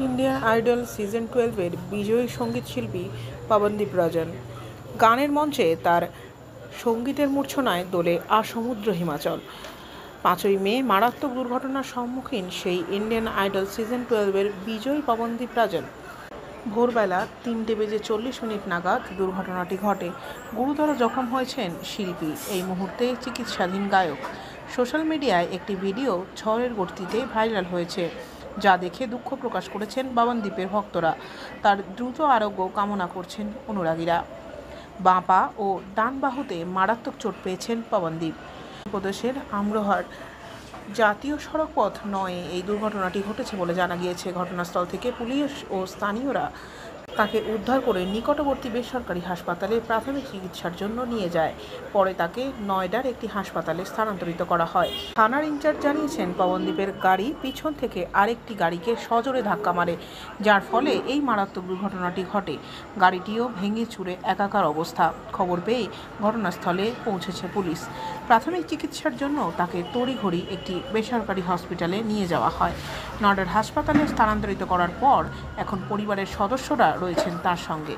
Indian idol season 12-এর বিজয়ী সঙ্গীতশিল্পী পবনদীপ রাজন। গানের মঞ্চে তার সঙ্গীতের মূর্ছনায় দোলে সমুদ্র হিমাচল। 5ই মে মারাত্মক দুর্ঘটনার সম্মুখীন সেই ইন্ডিয়ান আইডল সিজন 12-এর বিজয়ী পবনদীপ রাজন। ভোরবেলা 3:40 নাগাদ দুর্ঘটনাটি ঘটে। গুরুতর জখম হয়েছেন শিল্পী। এই মুহূর্তে চিকিৎসাধীন গায়ক। সোশ্যাল মিডিয়ায় একটি ভিডিও ঝড়ের গতিতে ভাইরাল হয়েছে, যা দেখে দুঃখ প্রকাশ করেছেন পবনদীপের ভক্তরা। তার দ্রুত আরোগ্য কামনা করছেন অনুরাগীরা। বাঁ পা ও ডান বাহুতে মারাত্মক চোট পেয়েছেন পবনদীপ। প্রদেশের আমরোহার জাতীয় সড়কপথ 9-এ এই দুর্ঘটনাটি ঘটেছে বলে জানা গিয়েছে। ঘটনাস্থল থেকে পুলিশ ও স্থানীয়রা তাকে উদ্ধার করে নিকটবর্তী বেসরকারি হাসপাতালে প্রাথমিক চিকিৎসার জন্য নিয়ে যায়। পরে তাকে নয়ডার একটি হাসপাতালে স্থানান্তরিত করা হয়। থানার ইনচার্জ জানিয়েছেন, পবনদীপের গাড়ি পিছন থেকে আরেকটি গাড়িকে সজোরে ধাক্কা মারে, যার ফলে এই মারাত্মক দুর্ঘটনাটি ঘটে। গাড়িটিও ভেঙে চুরে একাকার অবস্থা। খবর পেয়ে ঘটনাস্থলে পৌঁছেছে পুলিশ। প্রাথমিক চিকিৎসার জন্য তাকে তড়িঘড়ি একটি বেসরকারি হসপিটালে নিয়ে যাওয়া হয়। নয়ডার হাসপাতালে স্থানান্তরিত করার পর এখন পরিবারের সদস্যরা রয়েছেন তার সঙ্গে।